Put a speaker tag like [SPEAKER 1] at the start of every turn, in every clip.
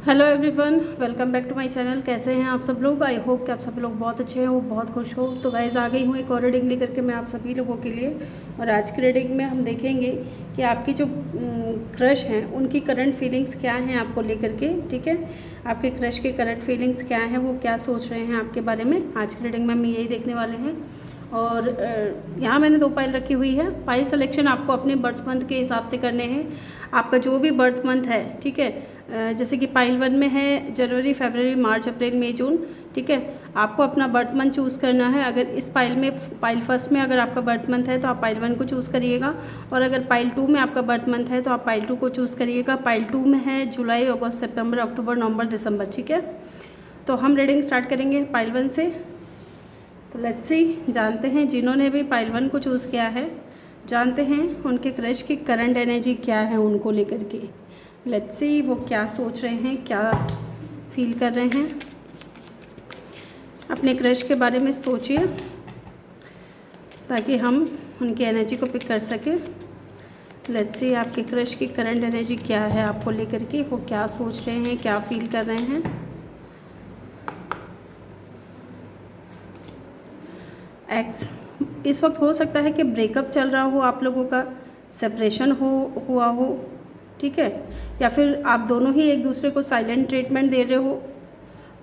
[SPEAKER 1] Hello everyone, welcome back to my channel. कैसे हैं आप सब लोग? आई होप कि आप सभी लोग बहुत अच्छे हो, बहुत खुश हो। तो गाइज़ आ गई हूँ एक और रीडिंग लेकर के मैं आप सभी लोगों के लिए। और आज की रीडिंग में हम देखेंगे कि आपकी जो क्रश हैं उनकी करंट फीलिंग्स क्या हैं आपको लेकर के। ठीक है, आपके क्रश के करंट फीलिंग्स क्या हैं, वो क्या सोच रहे हैं आपके बारे में। आज की रीडिंग में हम यही देखने वाले हैं। और यहाँ मैंने 2 पाइल रखी हुई है। पाइल सिलेक्शन आपको अपने बर्थ मंथ के हिसाब से करने हैं। आपका जो भी बर्थ मंथ है, ठीक है, जैसे कि पाइल 1 में है जनवरी, फरवरी, मार्च, अप्रैल, मई, जून। ठीक है, आपको अपना बर्थ मंथ चूज़ करना है। अगर इस पाइल में, पाइल फर्स्ट में अगर आपका बर्थ मंथ है तो आप पाइल 1 को चूज़ करिएगा। और अगर पाइल 2 में आपका बर्थ मंथ है तो आप पाइल 2 को चूज़ करिएगा। पाइल 2 में है जुलाई, अगस्त, सितंबर, अक्टूबर, नवंबर, दिसंबर। ठीक है, तो हम रीडिंग स्टार्ट करेंगे पाइल 1 से। तो लेट्स सी, जानते हैं जिन्होंने भी पाइल 1 को चूज़ किया है, जानते हैं उनके क्रश की करंट एनर्जी क्या है उनको लेकर के। लेट्स सी वो क्या सोच रहे हैं, क्या फील कर रहे हैं। अपने क्रश के बारे में सोचिए ताकि हम उनकी एनर्जी को पिक कर सकें। लेट्स सी आपके क्रश की करंट एनर्जी क्या है आपको लेकर के, वो क्या सोच रहे हैं, क्या फील कर रहे हैं। एक्स, इस वक्त हो सकता है कि ब्रेकअप चल रहा हो आप लोगों का, सेपरेशन हुआ हो। ठीक है, या फिर आप दोनों ही एक दूसरे को साइलेंट ट्रीटमेंट दे रहे हो,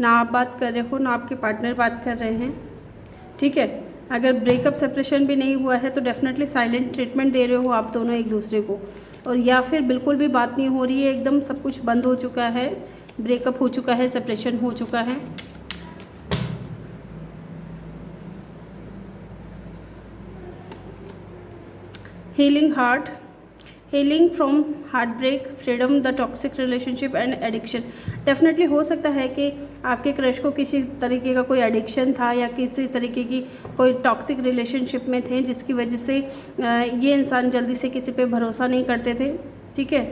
[SPEAKER 1] ना आप बात कर रहे हो ना आपके पार्टनर बात कर रहे हैं। ठीक है, अगर ब्रेकअप सेपरेशन भी नहीं हुआ है तो डेफिनेटली साइलेंट ट्रीटमेंट दे रहे हो आप दोनों एक दूसरे को। और या फिर बिल्कुल भी बात नहीं हो रही है, एकदम सब कुछ बंद हो चुका है, ब्रेकअप हो चुका है, सेपरेशन हो चुका है। Healing heart, healing from heart break, freedom the toxic relationship and addiction. Definitely हो सकता है कि आपके क्रश को किसी तरीके का कोई एडिक्शन था या किसी तरीके की कोई टॉक्सिक रिलेशनशिप में थे, जिसकी वजह से ये इंसान जल्दी से किसी पे भरोसा नहीं करते थे। ठीक है,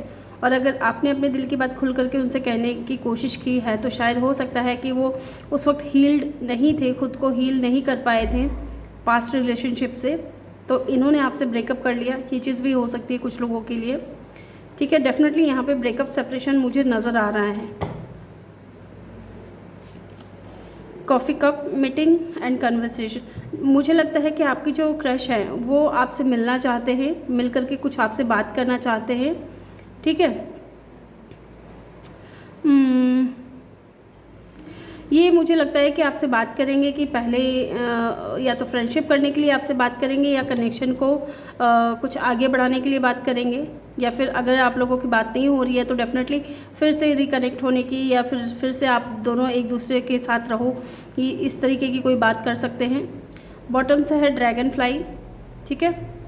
[SPEAKER 1] और अगर आपने अपने दिल की बात खुल करके उनसे कहने की कोशिश की है तो शायद हो सकता है कि वो उस वक्त हील्ड नहीं थे, खुद को हील नहीं कर पाए थे पास्ट रिलेशनशिप से, तो इन्होंने आपसे ब्रेकअप कर लिया। ये चीज़ भी हो सकती है कुछ लोगों के लिए। ठीक है, डेफिनेटली यहाँ पे ब्रेकअप सेपरेशन मुझे नज़र आ रहा है। Coffee cup meeting and conversation, मुझे लगता है कि आपकी जो क्रश है वो आपसे मिलना चाहते हैं, मिल करके कुछ आपसे बात करना चाहते हैं। ठीक है, ये मुझे लगता है कि आपसे बात करेंगे कि पहले या तो फ्रेंडशिप करने के लिए आपसे बात करेंगे या कनेक्शन को कुछ आगे बढ़ाने के लिए बात करेंगे, या फिर अगर आप लोगों की बात नहीं हो रही है तो डेफिनेटली फिर से रिकनेक्ट होने की, या फिर से आप दोनों एक दूसरे के साथ रहो, ये इस तरीके की कोई बात कर सकते हैं। बॉटम से है ड्रैगन फ्लाई। ठीक है,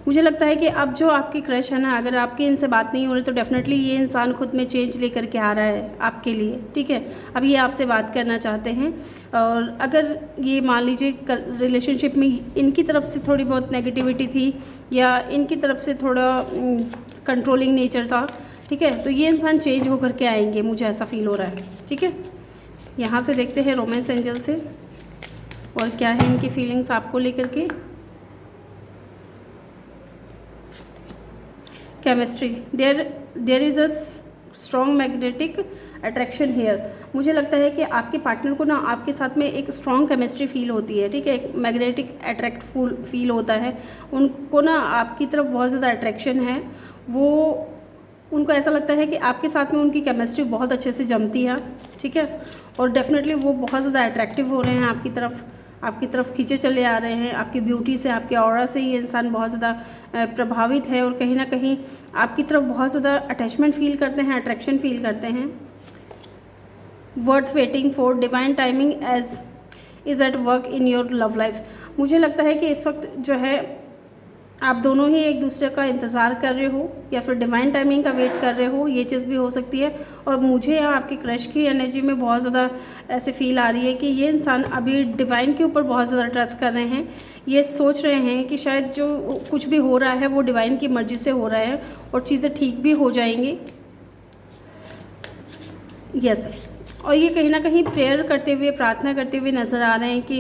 [SPEAKER 1] मुझे लगता है कि अब जो आपकी क्रश है ना, अगर आपकी इनसे बात नहीं हो रही तो डेफिनेटली ये इंसान खुद में चेंज लेकर के आ रहा है आपके लिए। ठीक है, अब ये आपसे बात करना चाहते हैं। और अगर ये मान लीजिए रिलेशनशिप में इनकी तरफ से थोड़ी बहुत नेगेटिविटी थी या इनकी तरफ से थोड़ा कंट्रोलिंग नेचर था, ठीक है, तो ये इंसान चेंज होकर के आएंगे, मुझे ऐसा फील हो रहा है। ठीक है, यहाँ से देखते हैं रोमांस एंजल से और क्या है इनकी फीलिंग्स आपको लेकर के। Chemistry, there is a strong magnetic attraction here. मुझे लगता है कि आपके पार्टनर को ना आपके साथ में एक स्ट्रॉन्ग केमिस्ट्री फील होती है। ठीक है, एक मैग्नेटिक अट्रैक्ट फील होता है, उनको ना आपकी तरफ बहुत ज़्यादा अट्रैक्शन है। वो उनको ऐसा लगता है कि आपके साथ में उनकी केमिस्ट्री बहुत अच्छे से जमती है। ठीक है, और डेफिनेटली वो बहुत ज़्यादा अट्रैक्टिव हो रहे हैं आपकी तरफ खींचे चले आ रहे हैं। आपकी ब्यूटी से, आपके ऑरा से ये इंसान बहुत ज़्यादा प्रभावित है और कहीं ना कहीं आपकी तरफ बहुत ज़्यादा अटैचमेंट फील करते हैं, अट्रैक्शन फील करते हैं। Worth waiting for, divine timing as is at work in your love life. मुझे लगता है कि इस वक्त जो है आप दोनों ही एक दूसरे का इंतज़ार कर रहे हो या फिर डिवाइन टाइमिंग का वेट कर रहे हो, ये चीज़ भी हो सकती है। और मुझे यहाँ आपकी क्रश की एनर्जी में बहुत ज़्यादा ऐसे फील आ रही है कि ये इंसान अभी डिवाइन के ऊपर बहुत ज़्यादा ट्रस्ट कर रहे हैं। ये सोच रहे हैं कि शायद जो कुछ भी हो रहा है वो डिवाइन की मर्ज़ी से हो रहा है और चीज़ें ठीक भी हो जाएंगी। यस, और ये कहीं ना कहीं प्रेयर करते हुए, प्रार्थना करते हुए नज़र आ रहे हैं कि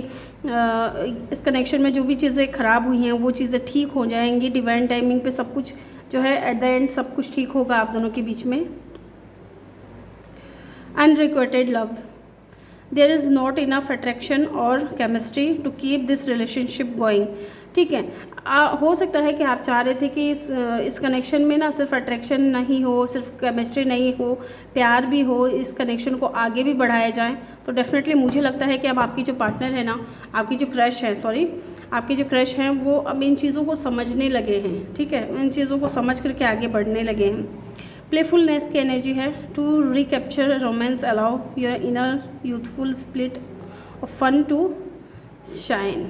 [SPEAKER 1] इस कनेक्शन में जो भी चीज़ें ख़राब हुई हैं वो चीज़ें ठीक हो जाएंगी। डिवाइन टाइमिंग पे सब कुछ जो है एट द एंड सब कुछ ठीक होगा आप दोनों के बीच में। Unrequited love, there is not enough attraction और chemistry to keep this relationship going. ठीक है, हो सकता है कि आप चाह रहे थे कि इस कनेक्शन में ना सिर्फ अट्रैक्शन नहीं हो, सिर्फ केमिस्ट्री नहीं हो, प्यार भी हो, इस कनेक्शन को आगे भी बढ़ाया जाए। तो डेफिनेटली मुझे लगता है कि अब आपकी जो पार्टनर है ना, आपकी जो क्रश है, आपके जो क्रश हैं वो अब इन चीज़ों को समझने लगे हैं। ठीक है, इन चीज़ों को समझ करके आगे बढ़ने लगे हैं। प्लेफुलनेस की एनर्जी है, to recapture romance allow your inner youthful split of fun to shine.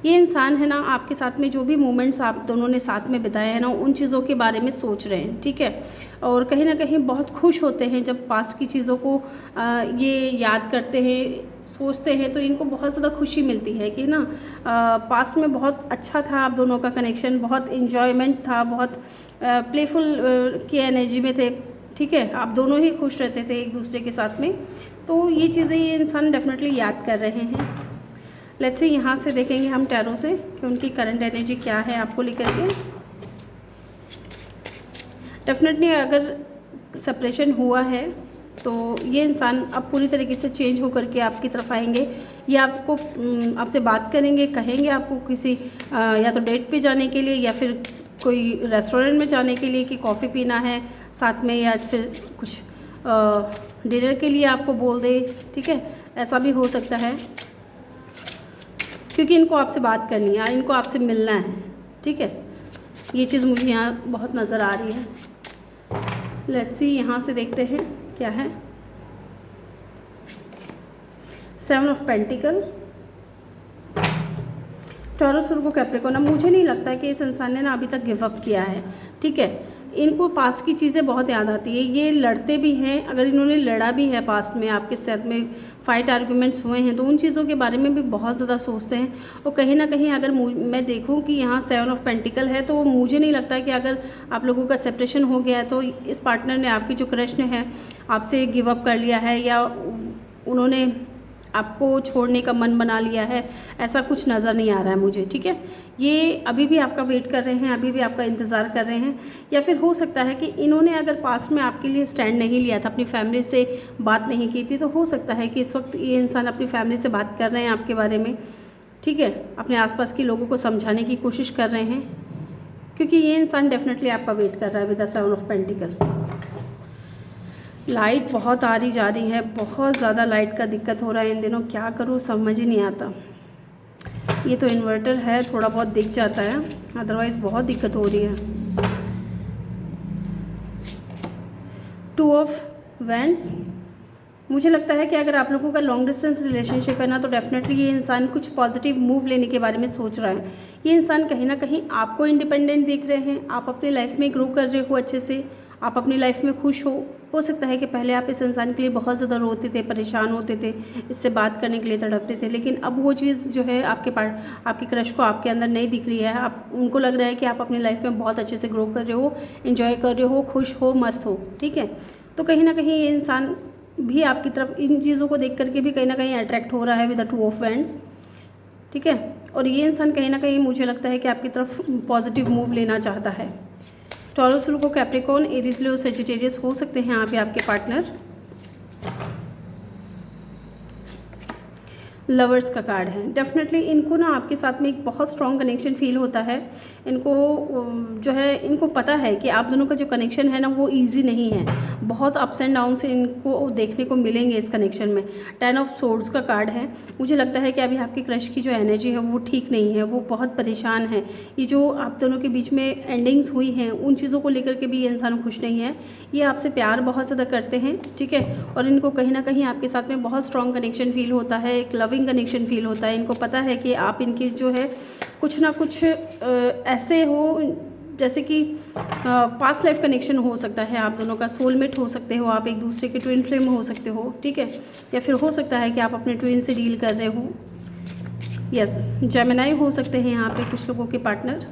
[SPEAKER 1] ये इंसान है ना, आपके साथ में जो भी मोमेंट्स आप दोनों ने साथ में बिताए हैं ना, उन चीज़ों के बारे में सोच रहे हैं। ठीक है, और कहीं ना कहीं बहुत खुश होते हैं जब पास्ट की चीज़ों को ये याद करते हैं, सोचते हैं, तो इनको बहुत ज़्यादा खुशी मिलती है कि ना पास्ट में बहुत अच्छा था आप दोनों का कनेक्शन, बहुत इन्जॉयमेंट था, बहुत प्लेफुल की एनर्जी में थे। ठीक है, आप दोनों ही खुश रहते थे एक दूसरे के साथ में। तो ये चीज़ें ये इंसान डेफिनेटली याद कर रहे हैं। लेट्स सी, यहाँ से देखेंगे हम टैरो से कि उनकी करंट एनर्जी क्या है आपको लेकर के। डेफिनेटली अगर सेपरेशन हुआ है तो ये इंसान अब पूरी तरीके से चेंज होकर के आपकी तरफ आएंगे, या आपसे बात करेंगे, कहेंगे आपको किसी या तो डेट पे जाने के लिए या फिर कोई रेस्टोरेंट में जाने के लिए कि कॉफ़ी पीना है साथ में, या फिर कुछ डिनर के लिए आपको बोल दे। ठीक है, ऐसा भी हो सकता है क्योंकि इनको आपसे बात करनी है, इनको आपसे मिलना है। ठीक है, ये चीज़ मुझे यहाँ बहुत नज़र आ रही है। लेट्स सी, यहाँ से देखते हैं क्या है। 7 ऑफ पेंटिकल, टॉरस और कैप्रिकॉर्न। मुझे नहीं लगता कि इस इंसान ने ना अभी तक गिव अप किया है। ठीक है, इनको पास्ट की चीज़ें बहुत याद आती है, ये लड़ते भी हैं, अगर इन्होंने लड़ा भी है पास्ट में, आपके साथ में फाइट आर्गूमेंट्स हुए हैं, तो उन चीज़ों के बारे में भी बहुत ज़्यादा सोचते हैं। और कहीं ना कहीं अगर मैं देखूं कि यहाँ 7 ऑफ पेंटिकल है, तो मुझे नहीं लगता कि अगर आप लोगों का सेपरेशन हो गया है तो इस पार्टनर ने, आपकी जो क्रश है, आपसे गिव अप कर लिया है, या उन्होंने आपको छोड़ने का मन बना लिया है, ऐसा कुछ नज़र नहीं आ रहा है मुझे। ठीक है, ये अभी भी आपका वेट कर रहे हैं, अभी भी आपका इंतज़ार कर रहे हैं। या फिर हो सकता है कि इन्होंने अगर पास्ट में आपके लिए स्टैंड नहीं लिया था, अपनी फैमिली से बात नहीं की थी, तो हो सकता है कि इस वक्त ये इंसान अपनी फैमिली से बात कर रहे हैं आपके बारे में। ठीक है, अपने आसपास के लोगों को समझाने की कोशिश कर रहे हैं, क्योंकि ये इंसान डेफिनेटली आपका वेट कर रहा है with the 7 of pentacle. Light बहुत आ रही जा रही है, बहुत ज़्यादा लाइट का दिक्कत हो रहा है इन दिनों, क्या करूँ समझ ही नहीं आता। ये तो इन्वर्टर है, थोड़ा बहुत दिख जाता है, अदरवाइज़ बहुत दिक्कत हो रही है। 2 ऑफ वैंड्स, मुझे लगता है कि अगर आप लोगों का लॉन्ग डिस्टेंस रिलेशनशिप है ना, तो डेफिनेटली ये इंसान कुछ पॉजिटिव मूव लेने के बारे में सोच रहा है। ये इंसान कहीं ना कहीं आपको इंडिपेंडेंट देख रहे हैं, आप अपनी लाइफ में ग्रो कर रहे हो अच्छे से, आप अपनी लाइफ में खुश हो सकता है कि पहले आप इस इंसान के लिए बहुत ज़्यादा रोते थे, परेशान होते थे, इससे बात करने के लिए तड़पते थे, लेकिन अब वो चीज़ जो है आपके क्रश को आपके अंदर नहीं दिख रही है। आप उनको लग रहा है कि आप अपनी लाइफ में बहुत अच्छे से ग्रो कर रहे हो, एंजॉय कर रहे हो, खुश हो, मस्त हो। ठीक है, तो कहीं ना कहीं ये इंसान भी आपकी तरफ इन चीज़ों को देख करके भी कहीं ना कहीं अट्रैक्ट हो रहा है विद द 2 ऑफ वैंड्स। ठीक है, और ये इंसान कहीं ना कहीं मुझे लगता है कि आपकी तरफ पॉजिटिव मूव लेना चाहता है। टॉरस, वर्गो, कैप्रिकॉर्न, एरीज, लियो, सजिटेरियस हो सकते हैं यहाँ पे आपके पार्टनर। लवर्स का कार्ड है, डेफिनेटली इनको ना आपके साथ में एक बहुत स्ट्रॉन्ग कनेक्शन फील होता है। इनको जो है, इनको पता है कि आप दोनों का जो कनेक्शन है ना, वो इजी नहीं है, बहुत अप्स एंड डाउन से इनको देखने को मिलेंगे इस कनेक्शन में। 10 ऑफ सोर्ड्स का कार्ड है, मुझे लगता है कि अभी आपकी क्रश की जो एनर्जी है वो ठीक नहीं है, वो बहुत परेशान है। ये जो आप दोनों के बीच में एंडिंग्स हुई हैं, उन चीज़ों को लेकर के भी ये इंसान खुश नहीं है। ये आपसे प्यार बहुत ज़्यादा करते हैं। ठीक है, और इनको कहीं ना कहीं आपके साथ में बहुत स्ट्रॉन्ग कनेक्शन फील होता है, एक लविंग कनेक्शन फील होता है। इनको पता है कि आप इनकी जो है कुछ ना कुछ ऐसे हो जैसे कि पास्ट लाइफ कनेक्शन हो सकता है, आप दोनों का सोलमेट हो सकते हो, आप एक दूसरे के ट्विन फ्लेम हो सकते हो। ठीक है, या फिर हो सकता है कि आप अपने ट्विन से डील कर रहे हो। यस, जेमिनाई हो सकते हैं यहाँ पे कुछ लोगों के partner.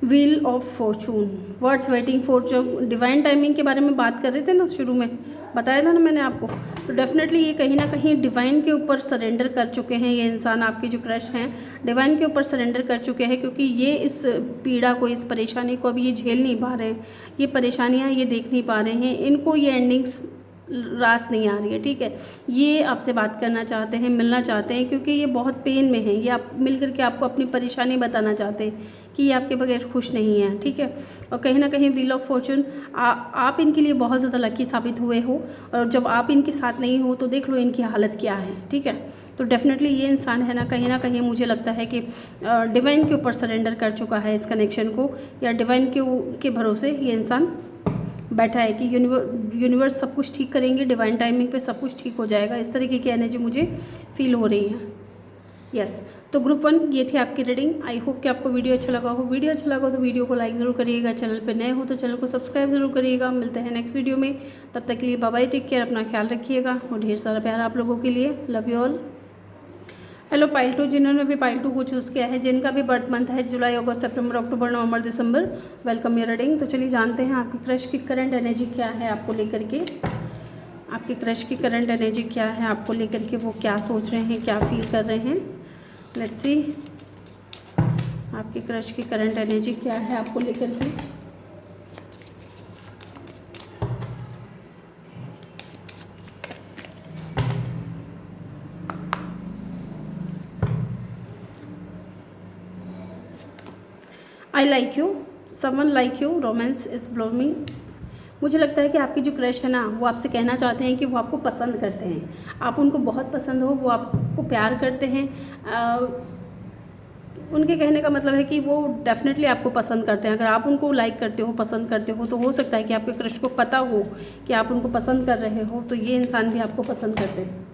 [SPEAKER 1] Wheel of Fortune, worth waiting for, जो डिवाइन टाइमिंग के बारे में बात कर रहे थे ना, शुरू में बताया था ना मैंने आपको, तो डेफिनेटली ये कहीं ना कहीं डिवाइन के ऊपर सरेंडर कर चुके हैं। ये इंसान आपके जो क्रश हैं डिवाइन के ऊपर सरेंडर कर चुके हैं, क्योंकि ये इस पीड़ा को, इस परेशानी को अभी ये झेल नहीं पा रहे हैं, ये परेशानियाँ ये देख नहीं पा रहे हैं, इनको ये एंडिंग्स रास नहीं आ रही है। ठीक है, ये आपसे बात करना चाहते हैं, मिलना चाहते हैं, क्योंकि ये बहुत पेन में है। ये आप मिल करके आपको अपनी परेशानी बताना चाहते हैं कि ये आपके बगैर खुश नहीं है। ठीक है, और कहीं ना कहीं व्हील ऑफ फॉर्चून आप इनके लिए बहुत ज़्यादा लकी साबित हुए हो, और जब आप इनके साथ नहीं हो तो देख लो इनकी हालत क्या है। ठीक है, तो डेफिनेटली ये इंसान है ना कहीं मुझे लगता है कि डिवाइन के ऊपर सरेंडर कर चुका है इस कनेक्शन को, या डिवाइन के भरोसे ये इंसान बैठा है कि यूनिवर्स सब कुछ ठीक करेंगे, डिवाइन टाइमिंग पे सब कुछ ठीक हो जाएगा। इस तरीके की एनर्जी मुझे फील हो रही है। यस, तो ग्रुप 1 ये थी आपकी रीडिंग। आई होप कि आपको वीडियो अच्छा लगा हो। वीडियो अच्छा लगा हो तो वीडियो को लाइक ज़रूर करिएगा, चैनल पे नए हो तो चैनल को सब्सक्राइब ज़रूर करिएगा। मिलते हैं नेक्स्ट वीडियो में, तब तक के लिए बाय बाय, टेक केयर, अपना ख्याल रखिएगा और ढेर सारा प्यार आप लोगों के लिए। Love you all. Hello pile 2, जिन्होंने भी पाइल 2 को चूज़ किया है, जिनका भी बर्थ मंथ है जुलाई, अगस्त, सितंबर, अक्टूबर, नवंबर, दिसंबर, वेलकम योर रीडिंग। तो चलिए जानते हैं आपकी क्रश की करंट एनर्जी क्या है आपको लेकर के। आपके क्रश की करंट एनर्जी क्या है आपको लेकर के, वो क्या सोच रहे हैं, क्या फील कर रहे हैं। लेट्स सी आपकी क्रश की करंट एनर्जी क्या है आपको लेकर के। I like you, someone like you, romance is blooming. मुझे लगता है कि आपकी जो क्रश है ना, वो आपसे कहना चाहते हैं कि वो आपको पसंद करते हैं, आप उनको बहुत पसंद हो, वो आपको प्यार करते हैं। उनके कहने का मतलब है कि वो डेफिनेटली आपको पसंद करते हैं। अगर आप उनको लाइक करते हो, पसंद करते हो, तो हो सकता है कि आपके क्रश को पता हो कि आप उनको पसंद कर रहे हो, तो ये इंसान भी आपको पसंद करते हैं।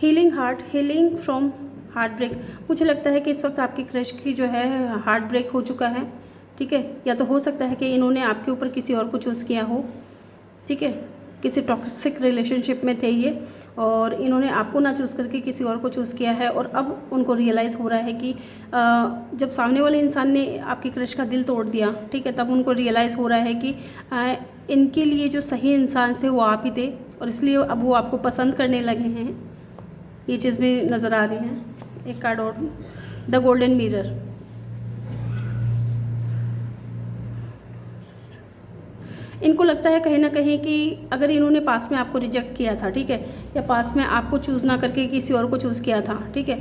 [SPEAKER 1] Healing heart, healing from heart break. मुझे लगता है कि इस वक्त आपकी क्रश की जो है हार्ट ब्रेक हो चुका है। ठीक है, या तो हो सकता है कि इन्होंने आपके ऊपर किसी और को चूज़ किया हो। ठीक है, किसी टॉक्सिक रिलेशनशिप में थे ये, और इन्होंने आपको ना चूज़ करके किसी और को चूज़ किया है, और अब उनको रियलाइज़ हो रहा है कि जब सामने वाले इंसान ने आपकी क्रश का दिल तोड़ दिया, ठीक है, तब उनको रियलाइज़ हो रहा है कि इनके लिए जो सही इंसान थे वो आप ही थे, और इसलिए अब वो आपको पसंद करने लगे हैं। ये चीज़ भी नज़र आ रही है। एक कार्ड और, द गोल्डन मिरर। इनको लगता है कहीं ना कहीं कि अगर इन्होंने पास में आपको रिजेक्ट किया था, ठीक है, या पास में आपको चूज़ ना करके किसी और को चूज़ किया था, ठीक है,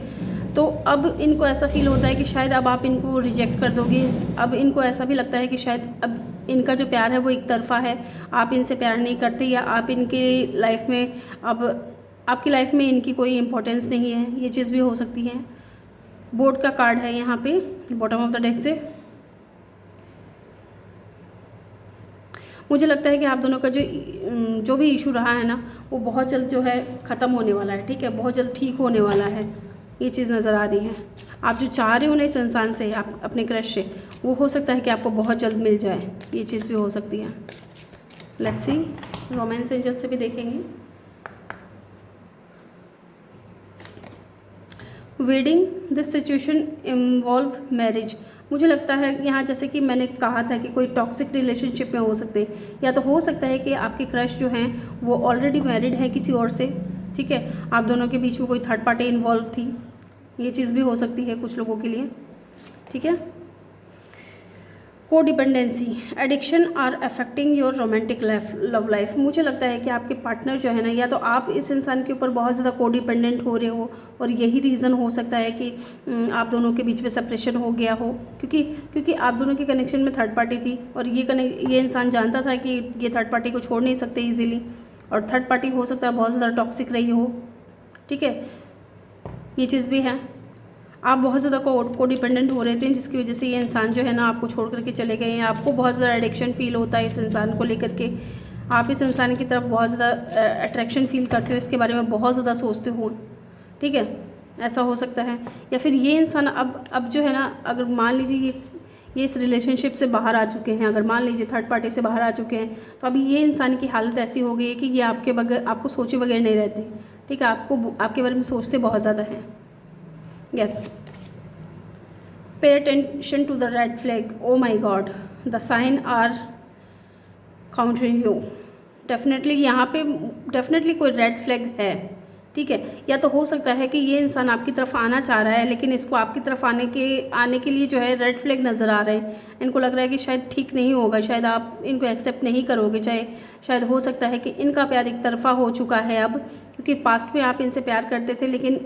[SPEAKER 1] तो अब इनको ऐसा फील होता है कि शायद अब आप इनको रिजेक्ट कर दोगे। अब इनको ऐसा भी लगता है कि शायद अब इनका जो प्यार है वो एक तरफा है, आप इनसे प्यार नहीं करते, या आप इनकी लाइफ में, अब आपकी लाइफ में इनकी कोई इम्पोर्टेंस नहीं है। ये चीज़ भी हो सकती है। बोर्ड का कार्ड है यहाँ पे बॉटम ऑफ द डेक से। मुझे लगता है कि आप दोनों का जो भी इशू रहा है ना, वो बहुत जल्द जो है ख़त्म होने वाला है। ठीक है, बहुत जल्द ठीक होने वाला है, ये चीज़ नज़र आ रही है। आप जो चाह रहे हो ना इस इंसान से, आप अपने क्रश से, वो हो सकता है कि आपको बहुत जल्द मिल जाए, ये चीज़ भी हो सकती है। लेट्स सी, रोमांस एंजल से भी देखेंगे। Wedding, this situation involve marriage. मुझे लगता है यहाँ, जैसे कि मैंने कहा था कि कोई टॉक्सिक रिलेशनशिप में हो सकते हैं, या तो हो सकता है कि आपके क्रश जो हैं वो ऑलरेडी मैरिड है किसी और से। ठीक है, आप दोनों के बीच में कोई थर्ड पार्टी इन्वॉल्व थी, ये चीज़ भी हो सकती है कुछ लोगों के लिए। ठीक है, codependency, addiction are affecting your romantic love life. मुझे लगता है कि आपके पार्टनर जो है ना, या तो आप इस इंसान के ऊपर बहुत ज़्यादा कोडिपेंडेंट हो रहे हो, और यही रीज़न हो सकता है कि आप दोनों के बीच में सेपरेशन हो गया हो, क्योंकि आप दोनों के कनेक्शन में थर्ड पार्टी थी, और ये इंसान जानता था कि ये थर्ड पार्टी को छोड़ नहीं सकते ईजिली, और थर्ड पार्टी हो सकता है बहुत ज़्यादा टॉक्सिक रही हो। ठीक है, ये चीज़ भी है। आप बहुत ज़्यादा कोडिपेंडेंट हो रहे थे, जिसकी वजह से ये इंसान जो है ना आपको छोड़ करके चले गए हैं। आपको बहुत ज़्यादा एडिक्शन फील होता है इस इंसान को लेकर के, आप इस इंसान की तरफ बहुत ज़्यादा अट्रैक्शन फील करते हो, इसके बारे में बहुत ज़्यादा सोचते हो। ठीक है, ऐसा हो सकता है। या फिर ये इंसान अब जो है ना, अगर मान लीजिए ये इस रिलेशनशिप से बाहर आ चुके हैं, अगर मान लीजिए थर्ड पार्टी से बाहर आ चुके हैं, तो अभी ये इंसान की हालत ऐसी हो गई है कि ये आपके बगैर, आपको सोचे बगैर नहीं रहते। ठीक है, आपके बारे में सोचते बहुत ज़्यादा हैं। Yes. Pay attention to the red flag. Oh my God, the sign are countering you. Definitely यहाँ पे डेफिनेटली कोई रेड फ्लैग है, ठीक है। या तो हो सकता है कि ये इंसान आपकी तरफ आना चाह रहा है, लेकिन इसको आपकी तरफ आने के लिए जो है रेड फ्लैग नज़र आ रहे हैं। इनको लग रहा है कि शायद ठीक नहीं होगा, शायद आप इनको एक्सेप्ट नहीं करोगे, चाहे शायद हो सकता है कि इनका प्यार एक तरफा हो चुका है अब, क्योंकि पास्ट में आप इनसे प्यार करते थे, लेकिन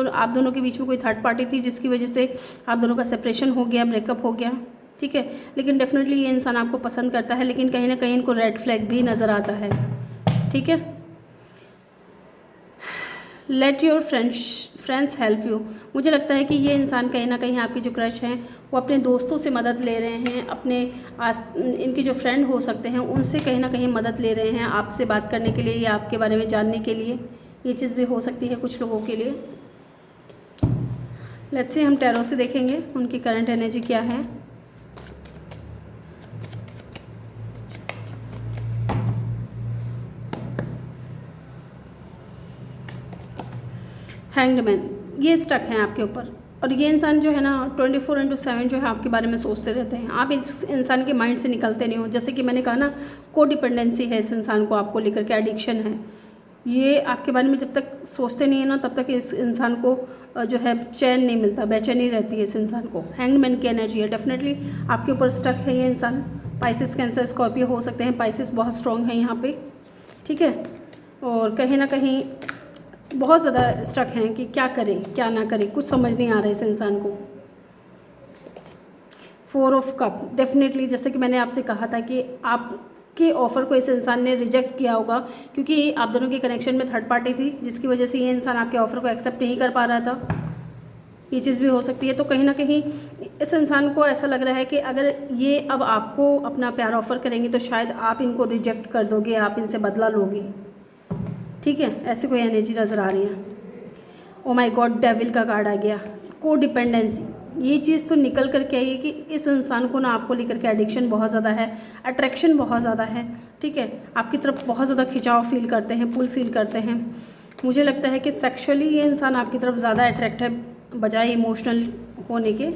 [SPEAKER 1] आप दोनों के बीच में कोई थर्ड पार्टी थी जिसकी वजह से आप दोनों का सेपरेशन हो गया, ब्रेकअप हो गया, ठीक है। लेकिन डेफिनेटली ये इंसान आपको पसंद करता है, लेकिन कहीं ना कहीं इनको रेड फ्लैग भी नज़र आता है, ठीक है। Let your friends help you. मुझे लगता है कि ये इंसान कहीं ना कहीं आपके जो क्रश हैं वो अपने दोस्तों से मदद ले रहे हैं, अपने इनके जो फ्रेंड हो सकते हैं उनसे कहीं ना कहीं मदद ले रहे हैं आपसे बात करने के लिए या आपके बारे में जानने के लिए। ये चीज़ भी हो सकती है कुछ लोगों के लिए। लेट्स से हम टैरो से देखेंगे उनकी करंट एनर्जी क्या है। हैंग्ड मैन, ये स्टक हैं आपके ऊपर, और ये इंसान जो है ना 24/7 जो है आपके बारे में सोचते रहते हैं। आप इस इंसान के माइंड से निकलते नहीं हो। जैसे कि मैंने कहा ना, को डिपेंडेंसी है इस इंसान को आपको लेकर के, एडिक्शन है। ये आपके बारे में जब तक सोचते नहीं है ना तब तक इस इंसान को जो है चैन नहीं मिलता, बेचैनी रहती है इस इंसान को। हैंग्ड मैन की एनर्जी है, डेफिनेटली आपके ऊपर स्टक है ये इंसान। पाइसिस, कैंसर, स्कॉर्पियो हो सकते हैं। पाइसिस बहुत स्ट्रॉन्ग है यहाँ पे, ठीक है। और कहीं ना कहीं बहुत ज़्यादा स्टक हैं कि क्या करें क्या ना करें, कुछ समझ नहीं आ रहा है इस इंसान को। 4 ऑफ कप, डेफिनेटली जैसे कि मैंने आपसे कहा था कि आपके ऑफ़र को इस इंसान ने रिजेक्ट किया होगा, क्योंकि आप दोनों के कनेक्शन में थर्ड पार्टी थी जिसकी वजह से ये इंसान आपके ऑफ़र को एक्सेप्ट नहीं कर पा रहा था। ये चीज़ भी हो सकती है। तो कहीं ना कहीं इस इंसान को ऐसा लग रहा है कि अगर ये अब आपको अपना प्यार ऑफ़र करेंगे तो शायद आप इनको रिजेक्ट कर दोगे, आप इनसे बदला लोगे, ठीक है। ऐसे कोई एनर्जी नज़र आ रही है। ओ माय गॉड, डेविल का कार्ड आ गया। को डिपेंडेंसी, ये चीज़ तो निकल कर के आई है कि इस इंसान को ना आपको लेकर के एडिक्शन बहुत ज़्यादा है, अट्रैक्शन बहुत ज़्यादा है, ठीक है। आपकी तरफ बहुत ज़्यादा खिंचाव फील करते हैं, पुल फील करते हैं। मुझे लगता है कि सेक्सुअली ये इंसान आपकी तरफ ज़्यादा अट्रैक्ट है बजाय इमोशनल होने के,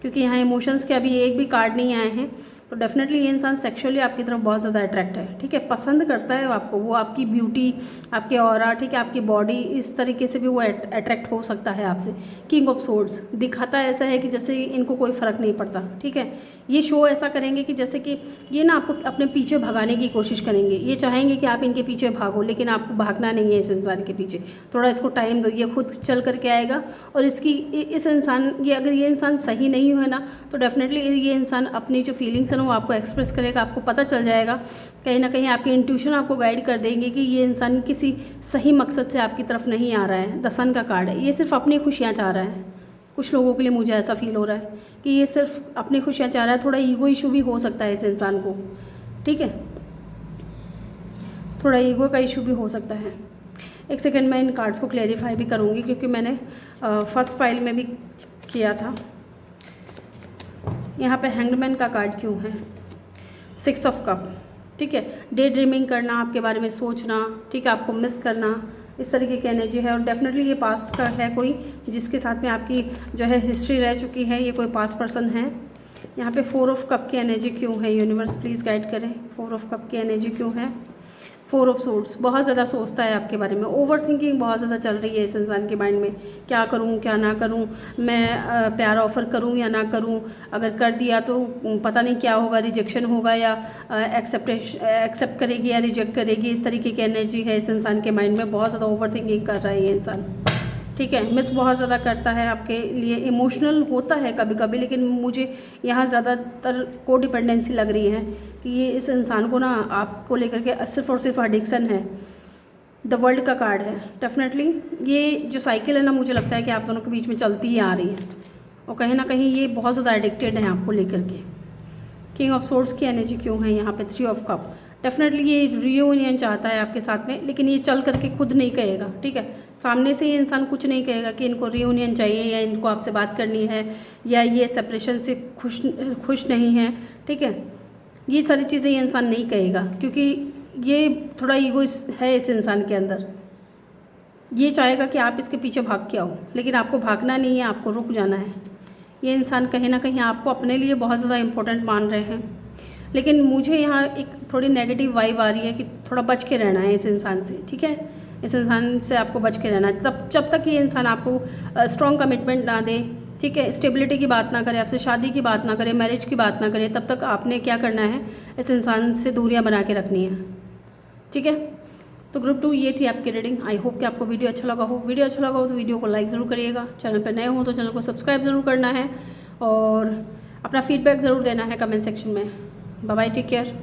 [SPEAKER 1] क्योंकि यहाँ इमोशंस के अभी एक भी कार्ड नहीं आए हैं। तो डेफिनेटली ये इंसान सेक्सुअली आपकी तरफ बहुत ज़्यादा अट्रैक्ट है, ठीक है। पसंद करता है आपको, वो आपकी ब्यूटी, आपके ऑरा, ठीक है, आपकी बॉडी, इस तरीके से भी वो अट्रैक्ट हो सकता है आपसे। किंग ऑफ सोर्ड्स दिखाता ऐसा है कि जैसे इनको कोई फ़र्क नहीं पड़ता, ठीक है। ये शो ऐसा करेंगे कि जैसे कि ये ना आपको अपने पीछे भगाने की कोशिश करेंगे। ये चाहेंगे कि आप इनके पीछे भागो, लेकिन आपको भागना नहीं है इस इंसान के पीछे। थोड़ा इसको टाइम दो, ये खुद चल करके आएगा। और इस इंसान अगर ये इंसान सही नहीं है ना तो डेफिनेटली ये इंसान अपनी जो फीलिंग्स है ना वो आपको एक्सप्रेस करेगा। आपको पता चल जाएगा, कहीं ना कहीं आपकी इंट्यूशन आपको गाइड कर देंगे कि ये इंसान किसी सही मकसद से आपकी तरफ नहीं आ रहा है। द सन का कार्ड है, ये सिर्फ अपनी खुशियाँ चाह रहा है। कुछ लोगों के लिए मुझे ऐसा फील हो रहा है कि ये सिर्फ अपनी खुशियाँ चाह रहा है। थोड़ा ईगो इशू भी हो सकता है इस इंसान को, ठीक है। थोड़ा ईगो का इशू भी हो सकता है। एक सेकेंड, मैं इन कार्ड्स को क्लेरिफाई भी करूँगी क्योंकि मैंने फर्स्ट फाइल में भी किया था। यहाँ पे हैंगमैन का कार्ड क्यों है? 6 ऑफ कप, ठीक है। डे ड्रीमिंग करना, आपके बारे में सोचना, ठीक है, आपको मिस करना, इस तरीके की एनर्जी है। और डेफिनेटली ये पास्ट का है कोई जिसके साथ में आपकी जो है हिस्ट्री रह चुकी है। ये कोई पास्ट पर्सन है। यहाँ पे 4 ऑफ कप की एनर्जी क्यों है? यूनिवर्स प्लीज़ गाइड करें, 4 ऑफ कप की एनर्जी क्यों है? 4 ऑफ सोर्ड्स, बहुत ज़्यादा सोचता है आपके बारे में। ओवर थिंकिंग बहुत ज़्यादा चल रही है इस इंसान के माइंड में। क्या करूं क्या ना करूं, मैं प्यार ऑफ़र करूं या ना करूं, अगर कर दिया तो पता नहीं क्या होगा, रिजेक्शन होगा या एक्सेप्ट करेगी या रिजेक्ट करेगी। इस तरीके की एनर्जी है इस इंसान के माइंड में। बहुत ज़्यादा ओवर थिंकिंग कर रहा है ये इंसान, ठीक है। मिस बहुत ज़्यादा करता है आपके लिए, इमोशनल होता है कभी कभी, लेकिन मुझे यहाँ ज़्यादातर को डिपेंडेंसी लग रही है कि ये इस इंसान को ना आपको लेकर के सिर्फ और सिर्फ एडिक्शन है। द वर्ल्ड का कार्ड है। डेफिनेटली ये जो साइकिल है ना, मुझे लगता है कि आप दोनों के बीच में चलती ही आ रही है और कहीं ना कहीं ये बहुत ज़्यादा एडिक्टेड है आपको लेकर के। किंग ऑफ सोर्ड्स की एनर्जी क्यों है यहाँ पे? 3 ऑफ कप, डेफिनेटली ये रियूनियन चाहता है आपके साथ में, लेकिन ये चल करके खुद नहीं कहेगा, ठीक है। सामने से ये इंसान कुछ नहीं कहेगा कि इनको रियूनियन चाहिए या इनको आपसे बात करनी है या ये सेपरेशन से खुश नहीं है, ठीक है। ये सारी चीज़ें ये इंसान नहीं कहेगा क्योंकि ये थोड़ा ईगो है इस इंसान के अंदर। ये चाहेगा कि आप इसके पीछे भाग के आओ, लेकिन आपको भागना नहीं है, आपको रुक जाना है। ये इंसान कहीं ना कहीं आपको अपने लिए बहुत ज़्यादा इम्पोर्टेंट मान रहे हैं। लेकिन मुझे यहाँ एक थोड़ी नेगेटिव वाइब आ रही है कि थोड़ा बच के रहना है इस इंसान से, ठीक है। इस इंसान से आपको बच के रहना है, तब जब तक ये इंसान आपको स्ट्रॉन्ग कमिटमेंट ना दे, ठीक है, स्टेबिलिटी की बात ना करे, आपसे शादी की बात ना करे, मैरिज की बात ना करे, तब तक आपने क्या करना है, इस इंसान से दूरियां बना के रखनी है, ठीक है। तो ग्रुप 2 ये थी आपकी रीडिंग। आई होप कि आपको वीडियो अच्छा लगा हो। वीडियो अच्छा लगा हो तो वीडियो को लाइक ज़रूर करिएगा, चैनल पर नए हो तो चैनल को सब्सक्राइब ज़रूर करना है और अपना फीडबैक ज़रूर देना है कमेंट सेक्शन में। Bye bye, take care.